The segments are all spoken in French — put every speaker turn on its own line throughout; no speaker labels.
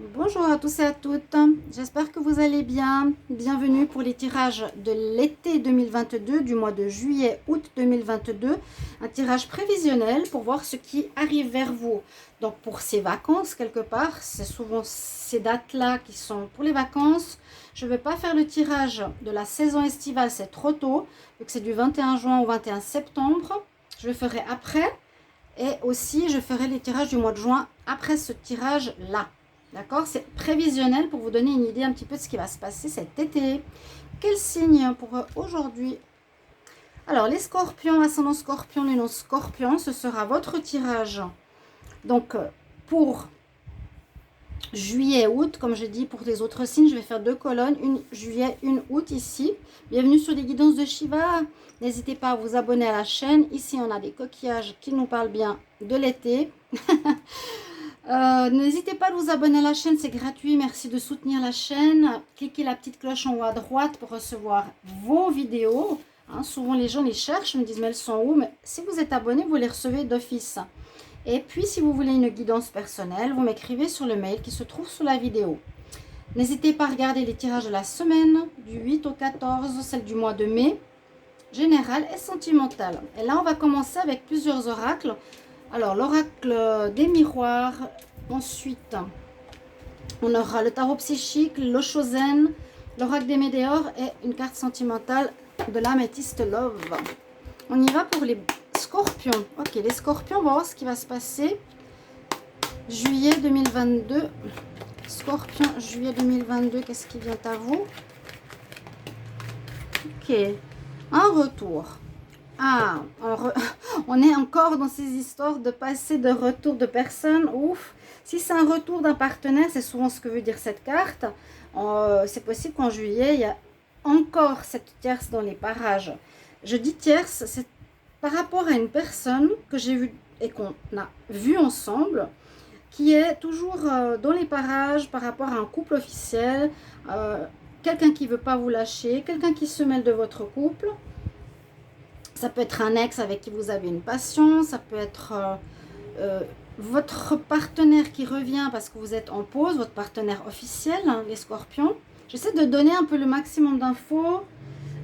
Bonjour à tous et à toutes, j'espère que vous allez bien. Bienvenue pour les tirages de l'été 2022, du mois de juillet-août 2022. Un tirage prévisionnel pour voir ce qui arrive vers vous. Donc pour ces vacances, quelque part, c'est souvent ces dates-là qui sont pour les vacances. Je ne vais pas faire le tirage de la saison estivale, c'est trop tôt, vu que c'est du 21 juin au 21 septembre. Je le ferai après. Et aussi, je ferai les tirages du mois de juin après ce tirage-là. D'accord? C'est prévisionnel pour vous donner une idée un petit peu de ce qui va se passer cet été. Quel signe pour aujourd'hui? Alors, les scorpions, ascendant scorpion, les non-scorpions, ce sera votre tirage. Donc, pour juillet, août, comme je dis pour les autres signes, je vais faire deux colonnes, une juillet, une août ici. Bienvenue sur les guidances de Shiva. N'hésitez pas à vous abonner à la chaîne. Ici, on a des coquillages qui nous parlent bien de l'été. N'hésitez pas à vous abonner à la chaîne, c'est gratuit. Merci de soutenir la chaîne. Cliquez la petite cloche en haut à droite pour recevoir vos vidéos. Souvent les gens les cherchent, me disent mais elles sont où? Mais si vous êtes abonné, vous les recevez d'office. Et puis si vous voulez une guidance personnelle, vous m'écrivez sur le mail qui se trouve sous la vidéo. N'hésitez pas à regarder les tirages de la semaine, du 8 au 14, celle du mois de mai, général et sentimental. Et là on va commencer avec plusieurs oracles. Alors, l'oracle des miroirs. Ensuite, on aura le tarot psychique, le Shozen, l'oracle des météores et une carte sentimentale de l'améthyste love. On y va pour les scorpions. Ok, les scorpions, on va voir ce qui va se passer. Juillet 2022. Scorpion, juillet 2022, qu'est-ce qui vient à vous? Ok, un retour. Ah, on est encore dans ces histoires de passé, de retour de personnes. Ouf, si c'est un retour d'un partenaire, c'est souvent ce que veut dire cette carte. C'est possible qu'en juillet, il y a encore cette tierce dans les parages. Je dis tierce, c'est par rapport à une personne que j'ai vue et qu'on a vue ensemble, qui est toujours dans les parages par rapport à un couple officiel, quelqu'un qui ne veut pas vous lâcher, quelqu'un qui se mêle de votre couple. Ça peut être un ex avec qui vous avez une passion, ça peut être votre partenaire qui revient parce que vous êtes en pause, votre partenaire officiel, les scorpions. J'essaie de donner un peu le maximum d'infos.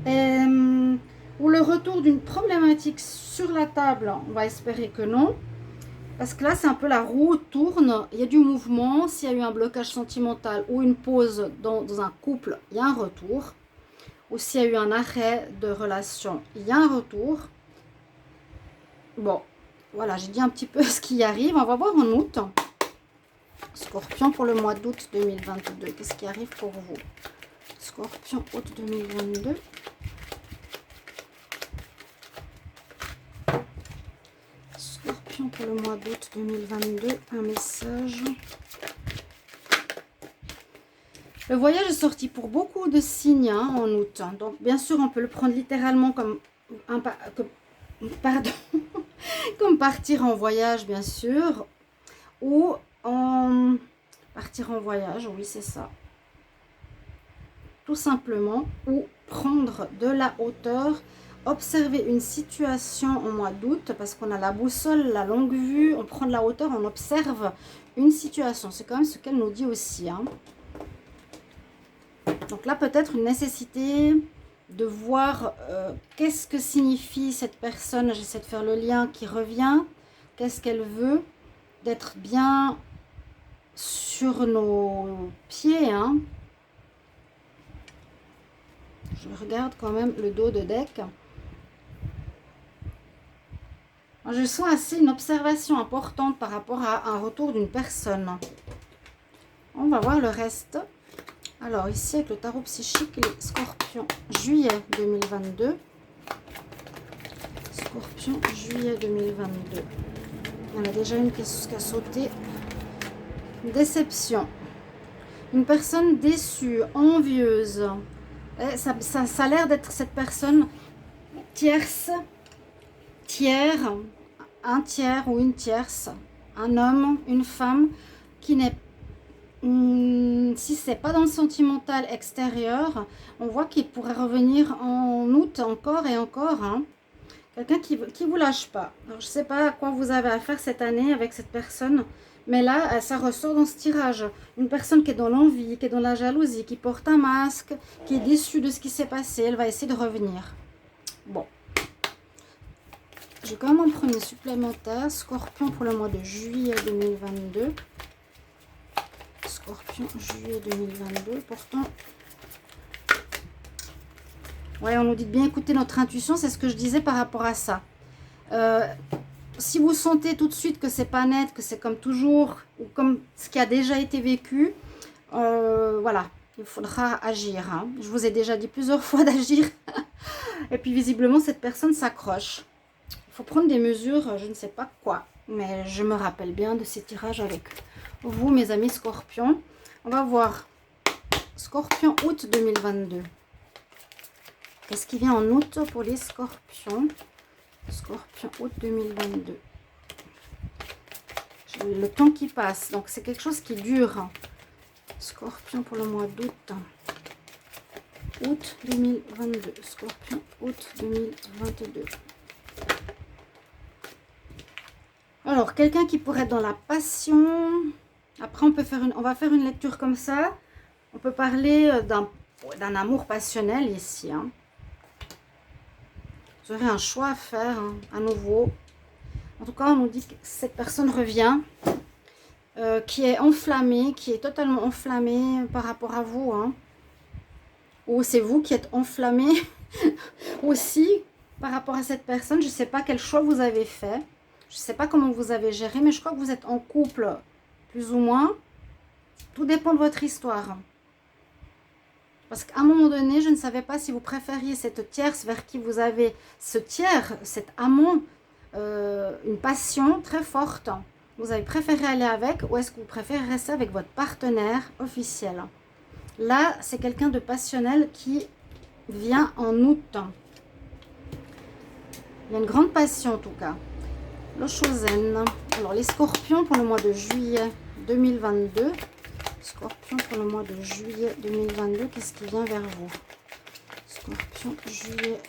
Ou le retour d'une problématique sur la table, on va espérer que non. Parce que là, c'est un peu la roue tourne, il y a du mouvement. S'il y a eu un blocage sentimental ou une pause dans un couple, il y a un retour. Ou s'il y a eu un arrêt de relation, il y a un retour. Bon, voilà, j'ai dit un petit peu ce qui arrive. On va voir en août. Scorpion pour le mois d'août 2022. Qu'est-ce qui arrive pour vous? Scorpion, août 2022. Scorpion pour le mois d'août 2022. Un message. Le voyage est sorti pour beaucoup de signes en août. Donc, bien sûr, on peut le prendre littéralement comme comme partir en voyage, bien sûr. Ou partir en voyage, oui, c'est ça. Tout simplement. Ou prendre de la hauteur. Observer une situation au mois d'août, parce qu'on a la boussole, la longue vue. On prend de la hauteur, on observe une situation. C'est quand même ce qu'elle nous dit aussi, Donc là, peut-être une nécessité de voir qu'est-ce que signifie cette personne. J'essaie de faire le lien qui revient. Qu'est-ce qu'elle veut? D'être bien sur nos pieds. Je regarde quand même le dos de deck. Je sens assez une observation importante par rapport à un retour d'une personne. On va voir le reste. Alors ici avec le tarot psychique, les scorpions, juillet 2022. Scorpion, juillet 2022. Il y en a déjà une qui a sauté. Déception. Une personne déçue, envieuse. Ça a l'air d'être cette personne tierce, tiers, un tiers ou une tierce. Un homme, une femme qui n'est si c'est pas dans le sentimental extérieur, on voit qu'il pourrait revenir en août encore et encore. Quelqu'un qui vous lâche pas. Alors, je sais pas à quoi vous avez affaire cette année avec cette personne, Mais là, ça ressort dans ce tirage. Une personne qui est dans l'envie, qui est dans la jalousie, qui porte un masque, qui est déçue de ce qui s'est passé, elle va essayer de revenir. Bon. Je vais quand même en prendre une supplémentaire. Scorpion pour le mois de juillet 2022. Scorpion, juillet 2022. Pourtant, ouais, on nous dit de bien écouter notre intuition. C'est ce que je disais par rapport à ça. Si vous sentez tout de suite que c'est pas net, que c'est comme toujours, ou comme ce qui a déjà été vécu, voilà, il faudra agir. Hein. Je vous ai déjà dit plusieurs fois d'agir. Et puis visiblement, cette personne s'accroche. Il faut prendre des mesures, je ne sais pas quoi. Mais je me rappelle bien de ces tirages avec vous, mes amis Scorpions. On va voir Scorpion août 2022. Qu'est-ce qui vient en août pour les Scorpions? Scorpion août 2022. Le temps qui passe, donc c'est quelque chose qui dure. Scorpion pour le mois d'août. Août 2022. Scorpion août 2022. Alors, quelqu'un qui pourrait être dans la passion. Après, on va faire une lecture comme ça. On peut parler d'un amour passionnel ici. Hein. Vous aurez un choix à faire, hein, à nouveau. En tout cas, on nous dit que cette personne revient, qui est enflammée, qui est totalement enflammée par rapport à vous. Hein. Ou c'est vous qui êtes enflammé aussi par rapport à cette personne. Je ne sais pas quel choix vous avez fait. Je ne sais pas comment vous avez géré, mais je crois que vous êtes en couple, plus ou moins. Tout dépend de votre histoire. Parce qu'à un moment donné, je ne savais pas si vous préfériez cette tierce vers qui vous avez ce tiers, cet amant, une passion très forte. Vous avez préféré aller avec ou est-ce que vous préférez rester avec votre partenaire officiel? Là, c'est quelqu'un de passionnel qui vient en août. Il y a une grande passion en tout cas. Le Chosen. Alors, les Scorpions pour le mois de juillet 2022. Scorpion pour le mois de juillet 2022, qu'est-ce qui vient vers vous? Scorpion, juillet.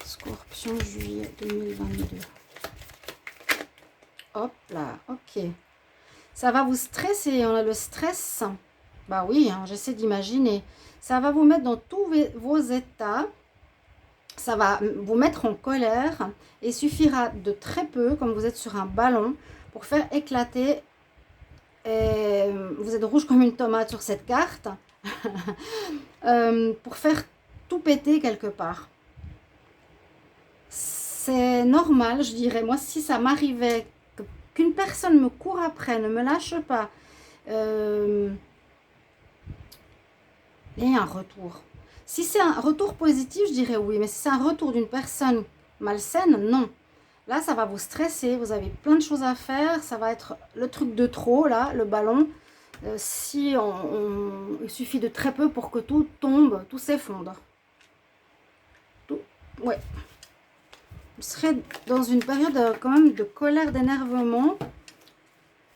Scorpion, juillet 2022. Hop là, ok. Ça va vous stresser, on a le stress. Bah oui, hein, j'essaie d'imaginer. Ça va vous mettre dans tous vos états. Ça va vous mettre en colère. Et il suffira de très peu, comme vous êtes sur un ballon, pour faire éclater. Et vous êtes rouge comme une tomate sur cette carte. Pour faire tout péter quelque part. C'est normal, je dirais. Moi, si ça m'arrivait qu'une personne me court après, ne me lâche pas, et un retour. Si c'est un retour positif, je dirais oui. Mais si c'est un retour d'une personne malsaine, non. Là, ça va vous stresser. Vous avez plein de choses à faire. Ça va être le truc de trop, là, le ballon. Il suffit de très peu pour que tout tombe, tout s'effondre. Ouais. Vous serez dans une période quand même de colère, d'énervement.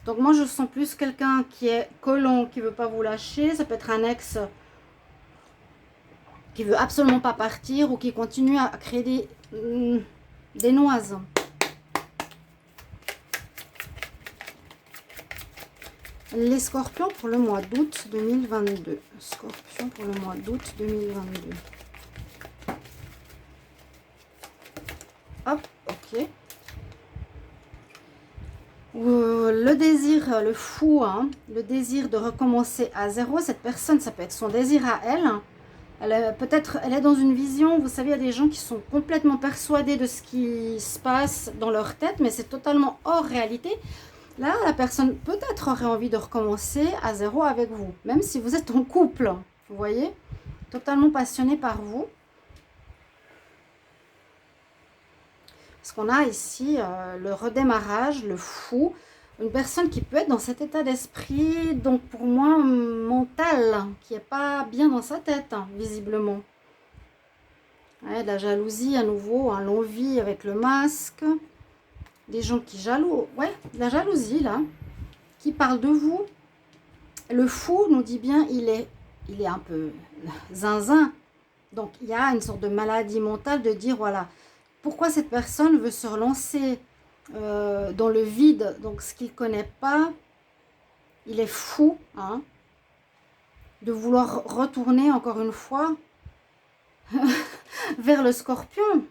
Donc moi, je sens plus quelqu'un qui est collant, qui ne veut pas vous lâcher. Ça peut être un ex qui veut absolument pas partir ou qui continue à créer des noises. Les Scorpions pour le mois d'août 2022. Scorpions pour le mois d'août 2022. Hop, ok. Le désir, le fou, hein, le désir de recommencer à zéro. Cette personne, ça peut être son désir à elle. Peut-être elle est dans une vision. Vous savez, il y a des gens qui sont complètement persuadés de ce qui se passe dans leur tête, mais c'est totalement hors réalité. Là, la personne peut-être aurait envie de recommencer à zéro avec vous, même si vous êtes en couple. Vous voyez, totalement passionné par vous. Parce qu'on a ici le redémarrage, le fou, une personne qui peut être dans cet état d'esprit, donc pour moi, mental, qui n'est pas bien dans sa tête, hein, visiblement. Ouais, de la jalousie à nouveau, hein, l'envie avec le masque. Des gens qui jaloux, ouais, de la jalousie là, qui parle de vous. Le fou nous dit bien, il est un peu zinzin. Donc il y a une sorte de maladie mentale de dire voilà, pourquoi cette personne veut se relancer dans le vide. Donc, ce qu'il ne connaît pas, il est fou, hein, de vouloir retourner encore une fois vers le Scorpion.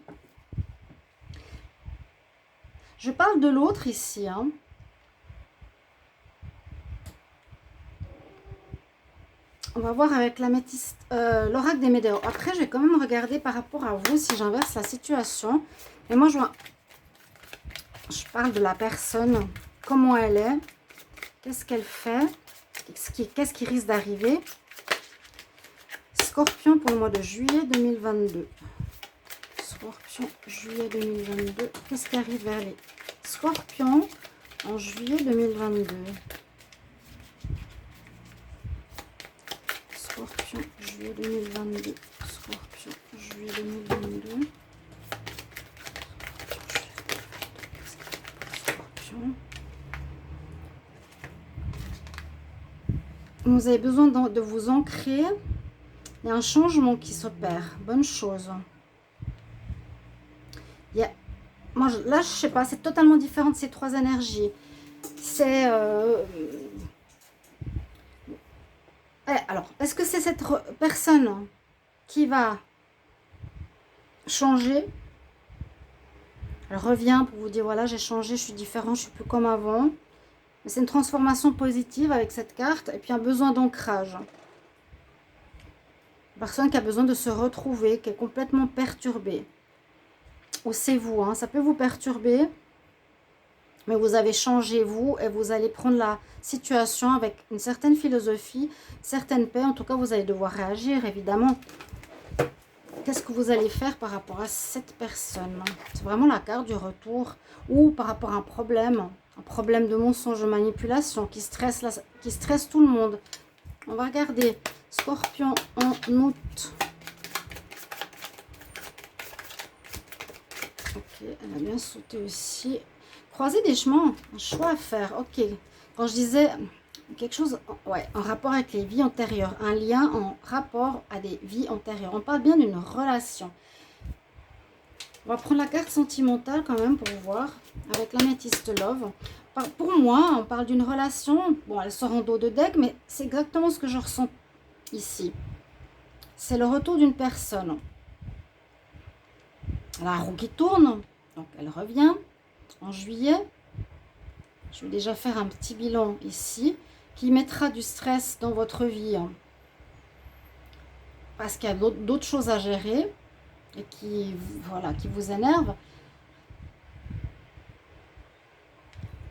Je parle de l'autre ici, hein. On va voir avec l'améthyste, l'oracle des météores. Après, je vais quand même regarder par rapport à vous si j'inverse la situation. Et moi, je parle de la personne, comment elle est, qu'est-ce qu'elle fait, qu'est-ce qui risque d'arriver. Scorpion pour le mois de juillet 2022. Scorpion, juillet 2022. Qu'est-ce qui arrive vers les Scorpions en juillet 2022? Scorpion, juillet 2022. Scorpion, juillet 2022. Scorpion. Vous avez besoin de vous ancrer. Il y a un changement qui s'opère. Bonne chose. Moi, là, je sais pas, c'est totalement différent de ces trois énergies. C'est... alors, est-ce que c'est cette personne qui va changer? Elle revient pour vous dire, voilà, j'ai changé, je suis différent, je suis plus comme avant. Mais c'est une transformation positive avec cette carte. Et puis, un besoin d'ancrage. Une personne qui a besoin de se retrouver, qui est complètement perturbée. Ou c'est vous, hein, ça peut vous perturber. Mais vous avez changé, vous, et vous allez prendre la situation avec une certaine philosophie, une certaine paix. En tout cas, vous allez devoir réagir, évidemment. Qu'est-ce que vous allez faire par rapport à cette personne? C'est vraiment la carte du retour. Ou par rapport à un problème de mensonge, de manipulation, qui stresse tout le monde. On va regarder Scorpion en août. Ok, elle a bien sauté aussi. Croiser des chemins, un choix à faire. Ok, quand je disais quelque chose, ouais, en rapport avec les vies antérieures, un lien en rapport à des vies antérieures. On parle bien d'une relation. On va prendre la carte sentimentale quand même pour voir, avec l'améthyste love. Pour moi, on parle d'une relation, bon, elle sort en dos de deck, mais c'est exactement ce que je ressens ici. C'est le retour d'une personne. La roue qui tourne, donc elle revient en juillet. Je vais déjà faire un petit bilan ici qui mettra du stress dans votre vie, hein, parce qu'il y a d'autres choses à gérer et qui, voilà, qui vous énervent.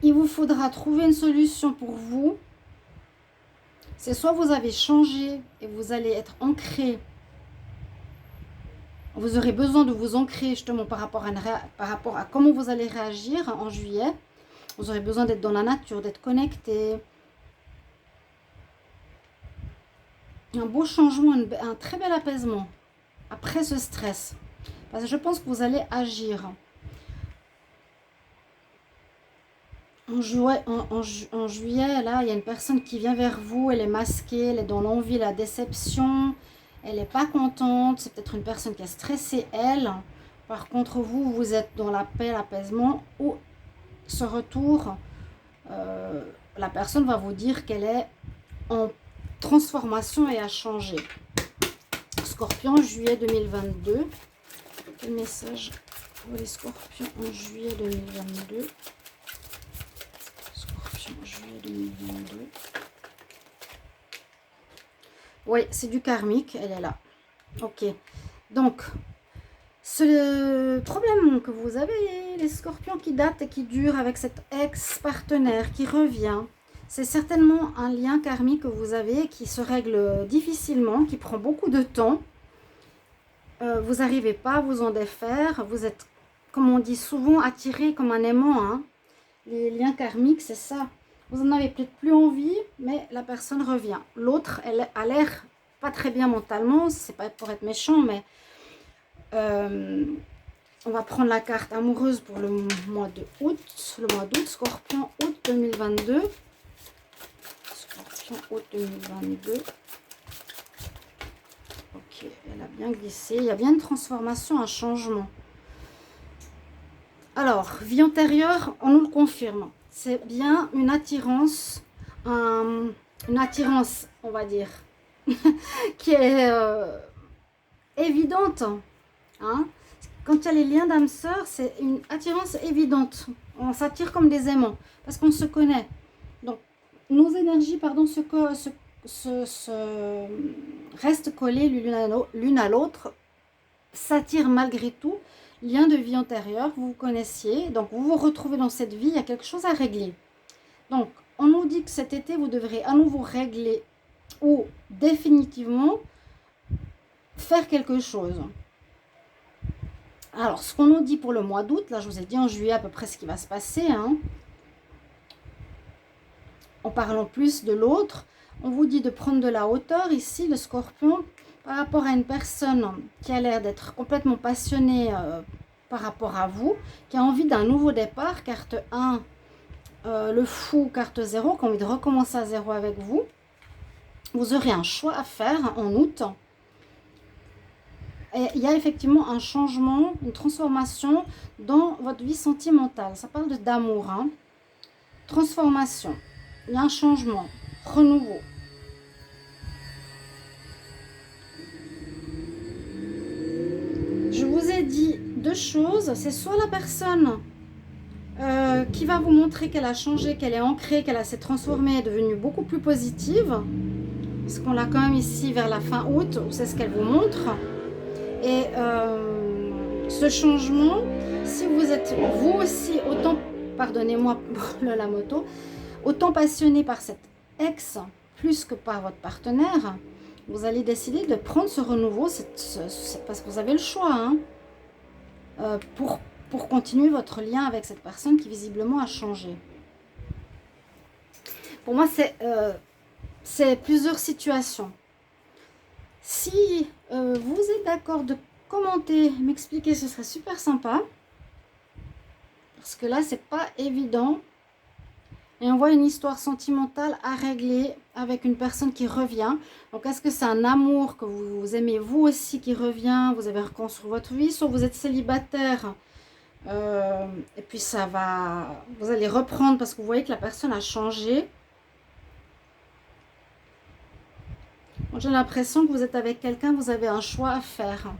Il vous faudra trouver une solution pour vous. C'est soit vous avez changé et vous allez être ancré. Vous aurez besoin de vous ancrer justement par rapport à comment vous allez réagir en juillet. Vous aurez besoin d'être dans la nature, d'être connecté. Un beau changement, un très bel apaisement après ce stress. Parce que je pense que vous allez agir. En juillet, là, il y a une personne qui vient vers vous. Elle est masquée, elle est dans l'envie, la déception. Elle n'est pas contente. C'est peut-être une personne qui est stressée, elle. Par contre, vous êtes dans la paix, l'apaisement. Ou ce retour, la personne va vous dire qu'elle est en transformation et a changé. Scorpion, juillet 2022. Quel message pour les scorpions en juillet 2022? Scorpion, juillet 2022. Oui, c'est du karmique, elle est là. Ok. Donc, ce problème que vous avez, les scorpions, qui date et qui dure avec cet ex-partenaire qui revient, c'est certainement un lien karmique que vous avez qui se règle difficilement, qui prend beaucoup de temps. Vous n'arrivez pas à vous en défaire. Vous êtes, comme on dit souvent, attiré comme un aimant, hein. Les liens karmiques, c'est ça. Vous n'en avez peut-être plus envie, mais la personne revient. L'autre, elle a l'air pas très bien mentalement. C'est pas pour être méchant, mais on va prendre la carte amoureuse pour le mois de août. Le mois d'août, Scorpion, août 2022. Scorpion, août 2022. Ok, elle a bien glissé. Il y a bien une transformation, un changement. Alors, vie antérieure, on nous le confirme. C'est bien une attirance, on va dire, qui est évidente. Hein. Quand il y a les liens d'âme sœur, c'est une attirance évidente. On s'attire comme des aimants parce qu'on se connaît. Donc, nos énergies, pardon, restent collées l'une à l'autre, s'attirent malgré tout. Lien de vie antérieure, vous vous connaissiez, donc vous vous retrouvez dans cette vie, il y a quelque chose à régler. Donc, on nous dit que cet été, vous devrez à nouveau régler ou définitivement faire quelque chose. Alors, ce qu'on nous dit pour le mois d'août, là je vous ai dit en juillet à peu près ce qui va se passer, hein. En parlant plus de l'autre, on vous dit de prendre de la hauteur ici, le scorpion, par rapport à une personne qui a l'air d'être complètement passionnée par rapport à vous, qui a envie d'un nouveau départ, carte 1, le fou, carte 0, qui a envie de recommencer à 0 avec vous. Vous aurez un choix à faire en août. Et il y a effectivement un changement, une transformation dans votre vie sentimentale. Ça parle d'amour, hein. Transformation. Il y a un changement, renouveau. Je vous ai dit deux choses. C'est soit la personne qui va vous montrer qu'elle a changé, qu'elle est ancrée, qu'elle s'est transformée, est devenue beaucoup plus positive. Parce qu'on l'a quand même ici vers la fin août, où c'est ce qu'elle vous montre. Et ce changement, si vous êtes vous aussi autant, pardonnez-moi pour la moto, autant passionné par cet ex plus que par votre partenaire, vous allez décider de prendre ce renouveau, c'est parce que vous avez le choix, hein, pour continuer votre lien avec cette personne qui visiblement a changé. Pour moi, c'est plusieurs situations. Si vous êtes d'accord de commenter, m'expliquer, ce serait super sympa. Parce que là, c'est pas évident. Et on voit une histoire sentimentale à régler avec une personne qui revient. Donc, est-ce que c'est un amour que vous aimez vous aussi qui revient? Vous avez reconstruit votre vie, soit vous êtes célibataire. Et puis, vous allez reprendre parce que vous voyez que la personne a changé. J'ai l'impression que vous êtes avec quelqu'un, vous avez un choix à faire.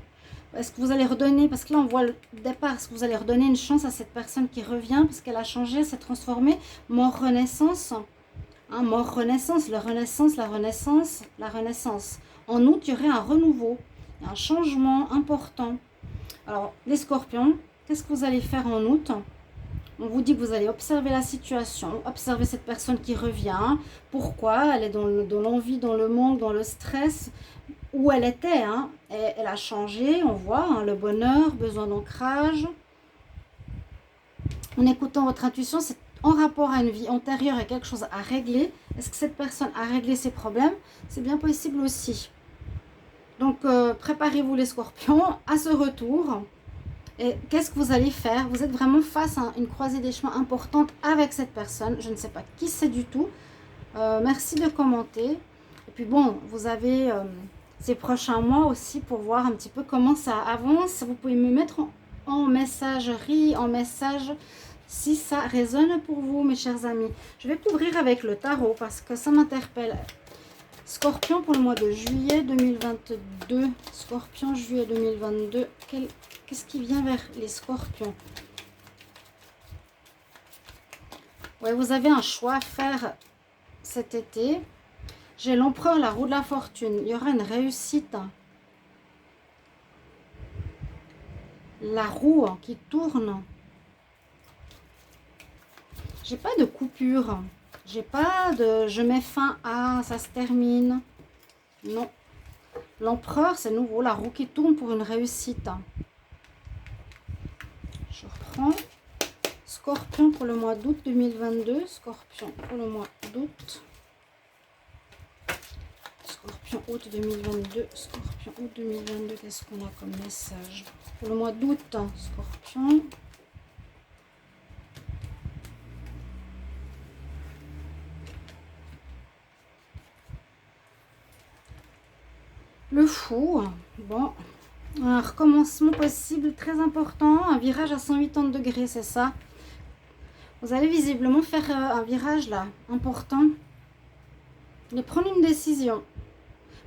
Est-ce que vous allez redonner, parce que là on voit le départ, est-ce que vous allez redonner une chance à cette personne qui revient parce qu'elle a changé, s'est transformée? Mort, renaissance, hein, mort, renaissance, la renaissance, la renaissance, la renaissance. En août, il y aurait un renouveau, un changement important. Alors, les scorpions, qu'est-ce que vous allez faire en août? On vous dit que vous allez observer la situation, observer cette personne qui revient. Pourquoi? Elle est dans l'envie, dans le manque, dans le stress, où elle était. Hein. Elle a changé, on voit, hein, le bonheur, besoin d'ancrage. En écoutant votre intuition, c'est en rapport à une vie antérieure et quelque chose à régler. Est-ce que cette personne a réglé ses problèmes? C'est bien possible aussi. Donc, préparez-vous les scorpions à ce retour. Et qu'est-ce que vous allez faire? Vous êtes vraiment face à une croisée des chemins importante avec cette personne. Je ne sais pas qui c'est du tout. Merci de commenter. Et puis bon, vous avez ces prochains mois aussi pour voir un petit peu comment ça avance. Vous pouvez me mettre en messagerie, en message, si ça résonne pour vous, mes chers amis. Je vais couvrir avec le tarot parce que ça m'interpelle. Scorpion pour le mois de juillet 2022. Scorpion, juillet 2022. Qu'est-ce qui vient vers les scorpions? Ouais, vous avez un choix à faire cet été. J'ai l'empereur, la roue de la fortune. Il y aura une réussite. La roue qui tourne. J'ai pas de coupure. J'ai pas de je mets fin à, ça se termine. Non. L'empereur, c'est nouveau. La roue qui tourne pour une réussite. Je reprends. Scorpion pour le mois d'août 2022. Scorpion pour le mois d'août. Scorpion août 2022. Scorpion août 2022. Qu'est-ce qu'on a comme message? Pour le mois d'août, Scorpion. Le fou. Bon. Un recommencement possible, très important. Un virage à 180 degrés, c'est ça. Vous allez visiblement faire un virage là, important. Et prendre une décision.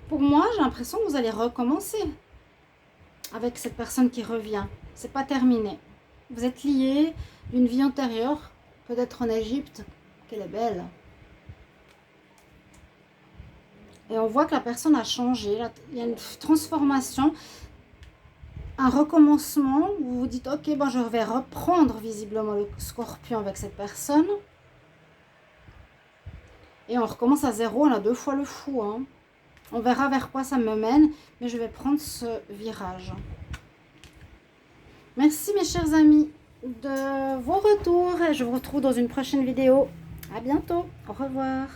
Pour moi, j'ai l'impression que vous allez recommencer avec cette personne qui revient. C'est pas terminé. Vous êtes liés d'une vie antérieure, peut-être en Égypte. Qu'elle est belle. Et on voit que la personne a changé. Il y a une transformation, un recommencement. Vous vous dites, ok, ben je vais reprendre visiblement le scorpion avec cette personne. Et on recommence à zéro, on a 2 fois le fou. Hein. On verra vers quoi ça me mène, mais je vais prendre ce virage. Merci mes chers amis de vos retours. Je vous retrouve dans une prochaine vidéo. À bientôt. Au revoir.